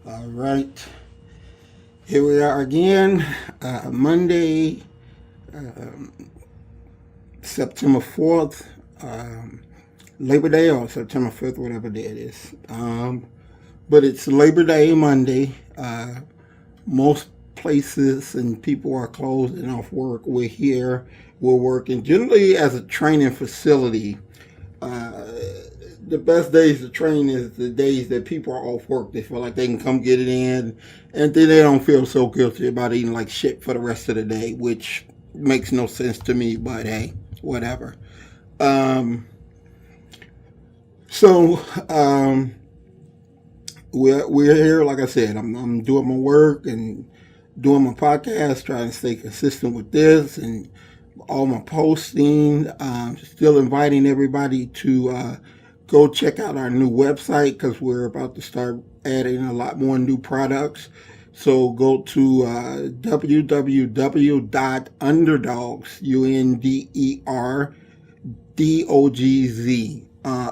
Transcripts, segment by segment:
All right, here we are again, Monday, September 4th, Labor Day or September 5th, whatever day it is. But it's Labor Day Monday. Most places and people are closed and off work. We're here, we're working generally as a training facility. Uh, the best days to train is the days that people are off work. They feel like they can come get it in, and then they don't feel so guilty about eating like shit for the rest of the day, which makes no sense to me. But hey, whatever. Um, so we're here. Like I said, I'm doing my work and doing my podcast, trying to stay consistent with this and all my posting. Still inviting everybody to go check out our new website because we're about to start adding a lot more new products. So go to www.underdogs, UNDERDOGZ,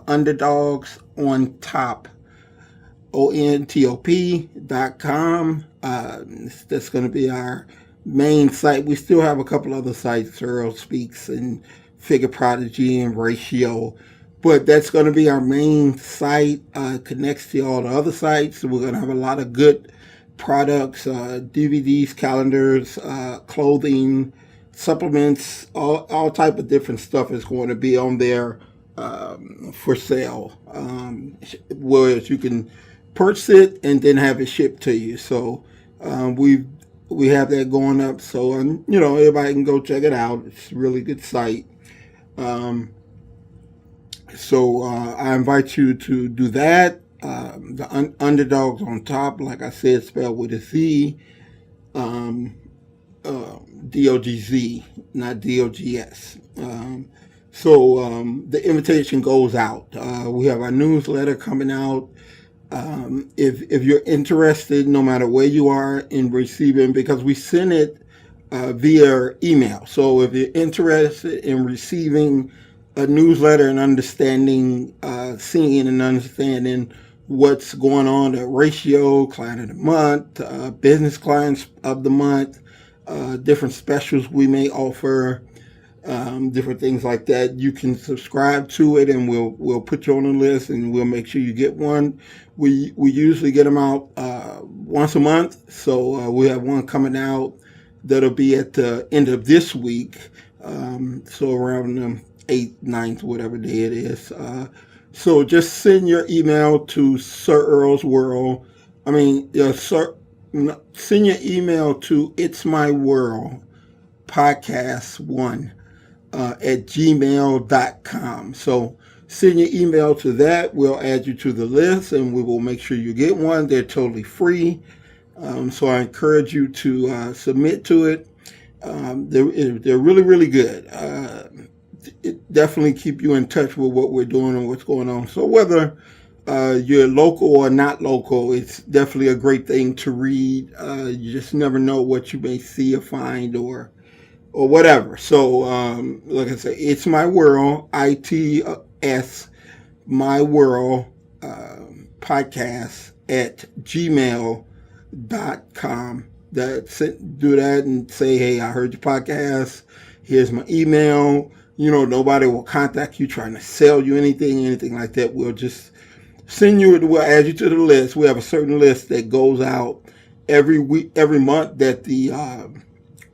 underdogs on top, ONTOP.com. That's going to be our main site. We still have a couple other sites, sir-earl Speaks and Figure Prodigy and Ratio. But that's going to be our main site. Connects to all the other sites. So we're going to have a lot of good products, DVDs, calendars, clothing, supplements, all type of different stuff is going to be on there for sale. Whereas you can purchase it and then have it shipped to you. So we have that going up. So everybody can go check it out. It's a really good site. So I invite you to do that. The underdogs on top, like I said, spelled with a Z, DOGZ, not DOGS. The invitation goes out. We have our newsletter coming out. If you're interested, no matter where you are in receiving, because we send it via email. So if you're interested in receiving a newsletter and understanding, seeing and understanding what's going on at Ratio, Client of the Month, Business Clients of the Month, different specials we may offer, different things like that. You can subscribe to it, and we'll put you on the list, and we'll make sure you get one. We usually get them out once a month, so we have one coming out that'll be at the end of this week, so around the 8th, 9th, whatever day it is. So just send your email to Sir Earl's World. Send your email to It's My World Podcast 1 at gmail.com. So send your email to that. We'll add you to the list and we will make sure you get one. They're totally free. So I encourage you to submit to it. They're really, really good. It definitely keep you in touch with what we're doing and what's going on. So whether you're local or not local, it's definitely a great thing to read. You just never know what you may see or find or whatever. So like I say, it's my world, ITS, my world podcast at gmail.com. Do that and say, hey, I heard your podcast. Here's my email. Nobody will contact you trying to sell you anything like that. We'll just send you, we'll add you to the list. We have a certain list that goes out every week, every month that the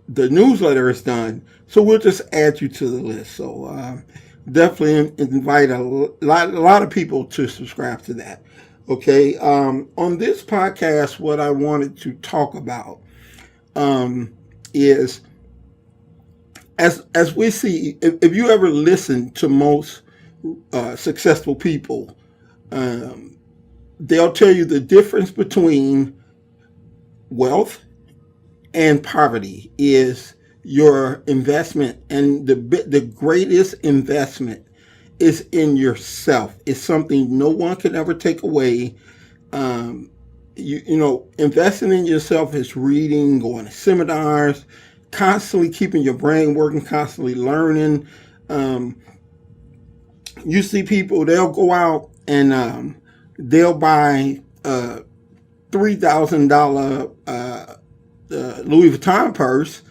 newsletter is done. So we'll just add you to the list. So definitely invite a lot of people to subscribe to that. Okay. On this podcast, what I wanted to talk about is, as we see, if you ever listen to most successful people, they'll tell you the difference between wealth and poverty is your investment, and the greatest investment is in yourself. It's something no one can ever take away. Investing in yourself is reading, going to seminars, constantly keeping your brain working, constantly learning. You see people, they'll go out and they'll buy $3,000 Louis Vuitton purse,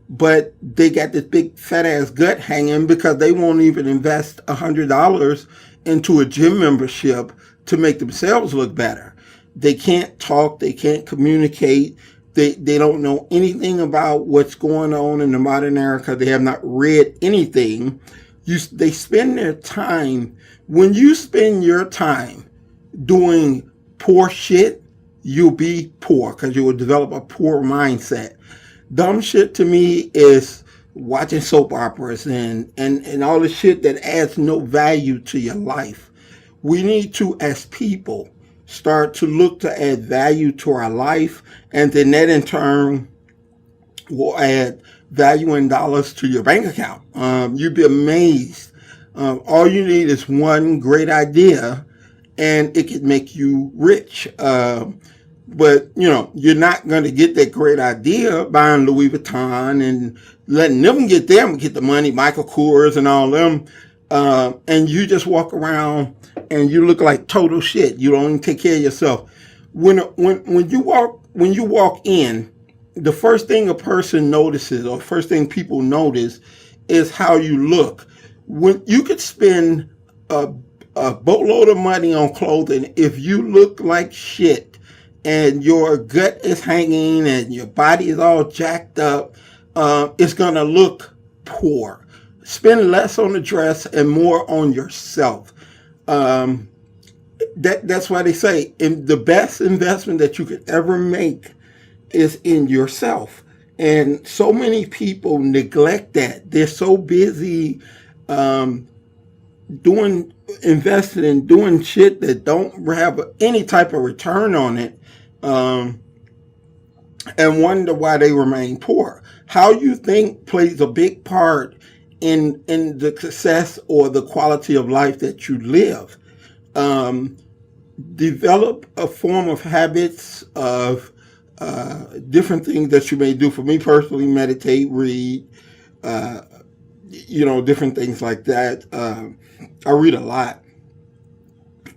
but they got this big fat ass gut hanging because they won't even invest $100 into a gym membership to make themselves look better. They can't talk, they can't communicate, they don't know anything about what's going on in the modern era because they have not read anything. They spend their time, when you spend your time doing poor shit, you'll be poor because you will develop a poor mindset. Dumb shit to me is watching soap operas and all the shit that adds no value to your life. We need to, as people, start to look to add value to our life, and then that in turn will add value in dollars to your bank account. You'd be amazed. All you need is one great idea, and it could make you rich. But, you're not going to get that great idea buying Louis Vuitton and letting them get the money, Michael Kors and all them. And you just walk around and you look like total shit. You don't even take care of yourself. When you walk in, the first thing a person notices, or first thing people notice, is how you look. When you could spend a boatload of money on clothing, if you look like shit and your gut is hanging and your body is all jacked up, it's gonna look poor. Spend less on the dress and more on yourself. That's why they say the best investment that you could ever make is in yourself. And so many people neglect that. They're so busy investing in doing shit that don't have any type of return on it, and wonder why they remain poor. How you think plays a big part in the success or the quality of life that you live. Develop a form of habits of different things that you may do. For me personally, meditate, read, different things like that. I read a lot.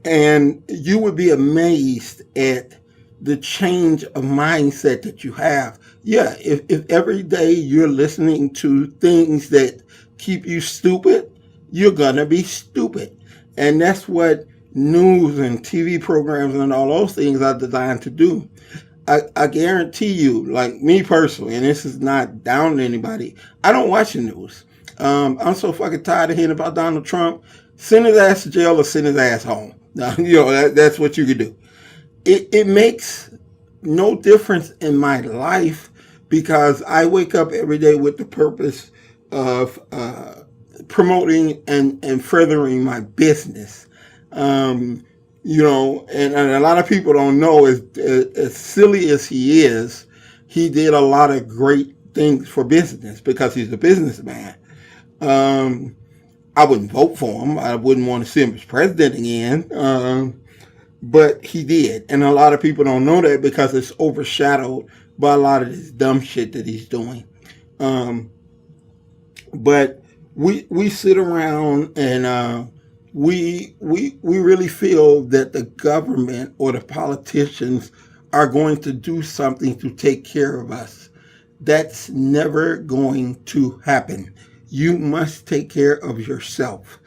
And you would be amazed at the change of mindset that you have. Yeah, if every day you're listening to things that keep you stupid, you're gonna be stupid. And that's what news and TV programs and all those things are designed to do. I guarantee you, like me personally, and this is not down to anybody, I don't watch the news. I'm so fucking tired of hearing about Donald Trump. Send his ass to jail or send his ass home. That's what you could do. It makes no difference in my life because I wake up every day with the purpose of promoting and furthering my business. And a lot of people don't know, as silly as he is, he did a lot of great things for business because he's a businessman. I wouldn't vote for him. I wouldn't want to see him as president again. But he did. And a lot of people don't know that because it's overshadowed by a lot of this dumb shit that he's doing. But we sit around and we really feel that the government or the politicians are going to do something to take care of us. That's never going to happen. You must take care of yourself.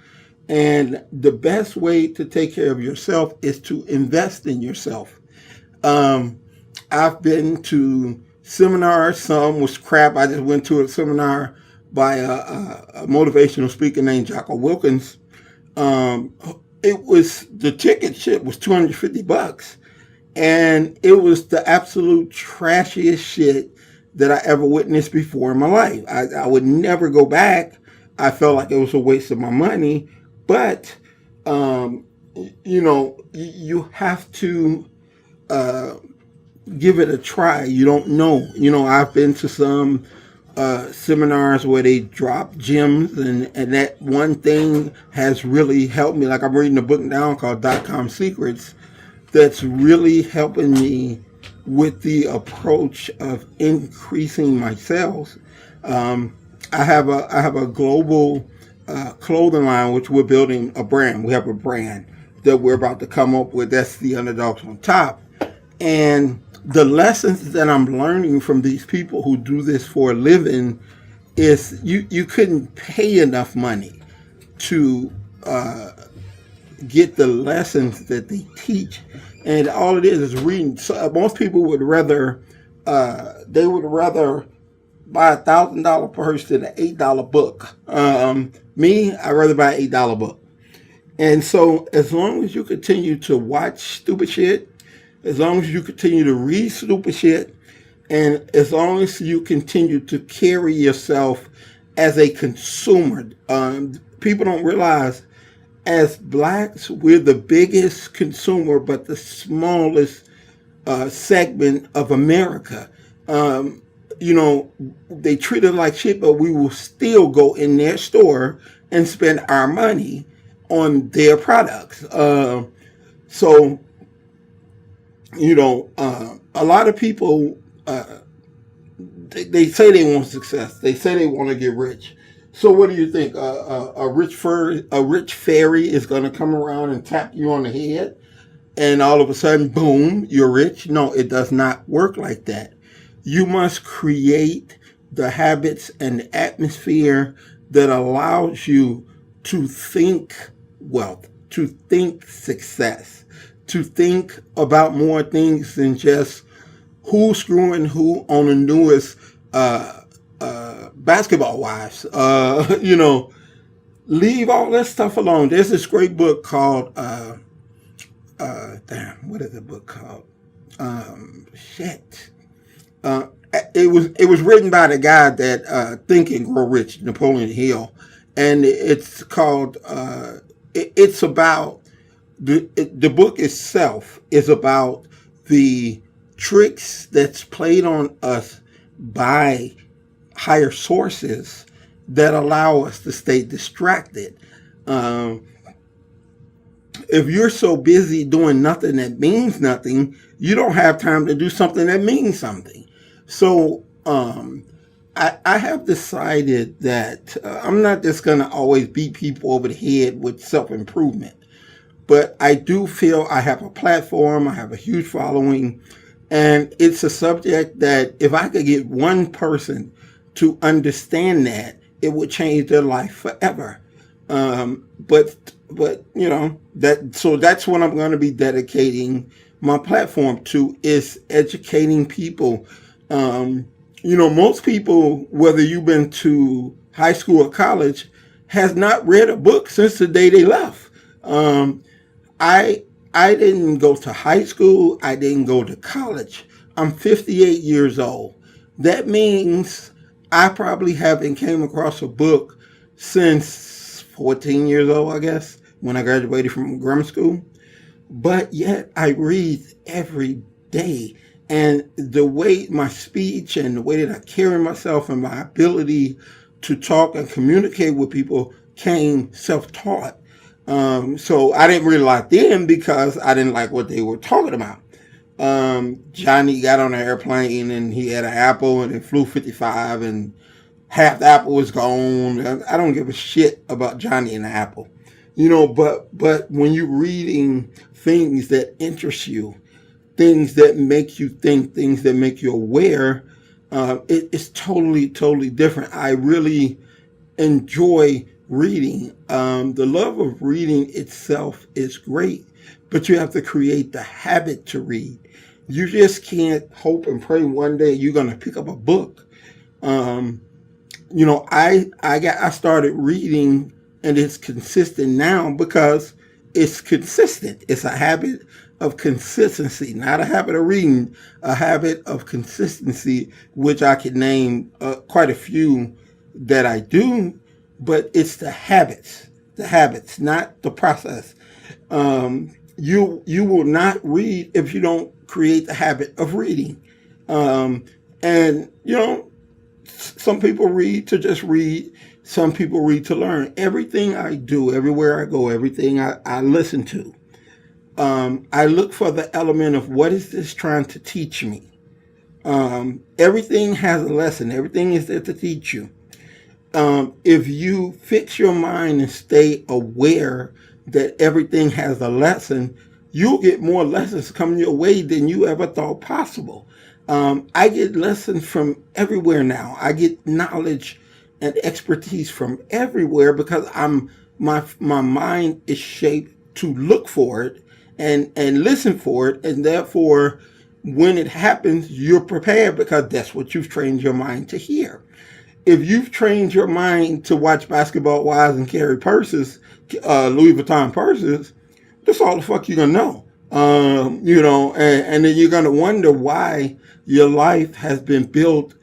And the best way to take care of yourself is to invest in yourself. I've been to seminars. Some was crap. I just went to a seminar by a motivational speaker named Jocko Wilkins. The ticket shit was $250, and it was the absolute trashiest shit that I ever witnessed before in my life. I would never go back. I felt like it was a waste of my money, but you have to give it a try. You don't know. I've been to some seminars where they drop gems, and that one thing has really helped me. Like I'm reading a book now called .com Secrets that's really helping me with the approach of increasing my sales. I have a global clothing line, which we're building a brand. We have a brand that we're about to come up with. That's the Underdogs on Top. And the lessons that I'm learning from these people who do this for a living is you couldn't pay enough money to get the lessons that they teach. And all it is reading. So most people would rather they would rather buy $1,000 purse than an $8 book. Me, I'd rather buy an $8 book. And so, as long as you continue to watch stupid shit, as long as you continue to read stupid shit, and as long as you continue to carry yourself as a consumer, people don't realize as blacks, we're the biggest consumer, but the smallest segment of America. You know, they treat it like shit, but we will still go in their store and spend our money on their products. So, you know, a lot of people, they say they want success. They say they want to get rich. So what do you think? A rich fairy is going to come around and tap you on the head, and all of a sudden, boom, you're rich? No, it does not work like that. You must create the habits and the atmosphere that allows you to think wealth, to think success, to think about more things than just who's screwing who on the newest basketball wives. You know, leave all that stuff alone. There's this great book called what is the book called? Shit. It was written by the guy that Think and Grow Rich, Napoleon Hill, and it's called. It's about the book itself is about the tricks that's played on us by higher sources that allow us to stay distracted. If you're so busy doing nothing that means nothing, you don't have time to do something that means something. So I have decided that I'm not just going to always beat people over the head with self-improvement, but I do feel I have a platform, I have a huge following, and it's a subject that if I could get one person to understand that, it would change their life forever. But you know, that's what I'm going to be dedicating my platform to, is educating people. You know, most people, whether you've been to high school or college, has not read a book since the day they left. I didn't go to high school. I didn't go to college. I'm 58 years old. That means I probably haven't came across a book since 14 years old, I guess, when I graduated from grammar school. But yet I read every day. And the way my speech and the way that I carry myself and my ability to talk and communicate with people came self-taught. So I didn't really like them because I didn't like what they were talking about. Johnny got on an airplane and he had an apple and it flew 55 and half the apple was gone. I don't give a shit about Johnny and the apple. You know, but when you're reading things that interest you, things that make you think, things that make you aware, it's totally different. I really enjoy reading. The love of reading itself is great, but you have to create the habit to read. You just can't hope and pray one day you're going to pick up a book. You know, I started reading, and it's consistent now because it's consistent. It's a habit of consistency, not a habit of reading, a habit of consistency, which I could name quite a few that I do, but it's the habits, not the process. You will not read if you don't create the habit of reading. And, you know, some people read to just read. Some people read to learn. Everything I do, everywhere I go, everything I listen to, I look for the element of what is this trying to teach me. Everything has a lesson. Everything is there to teach you. If you fix your mind and stay aware that everything has a lesson, you'll get more lessons coming your way than you ever thought possible. I get lessons from everywhere now. I get knowledge and expertise from everywhere because my mind is shaped to look for it and listen for it, and therefore when it happens, you're prepared because that's what you've trained your mind to hear. If you've trained your mind to watch Basketball Wives and carry purses, Louis Vuitton purses, that's all the fuck you're gonna know. And then you're gonna wonder why your life has been built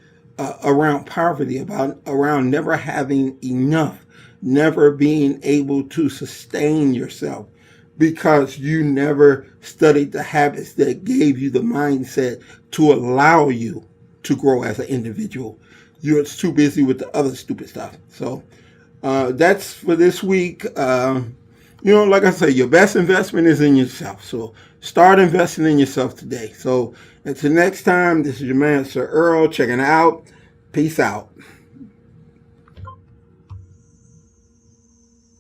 around poverty, around never having enough, never being able to sustain yourself, because you never studied the habits that gave you the mindset to allow you to grow as an individual. You're too busy with the other stupid stuff. So that's for this week. Like I say, your best investment is in yourself. So start investing in yourself today. So until next time, this is your man, Sir Earl, checking out. Peace out.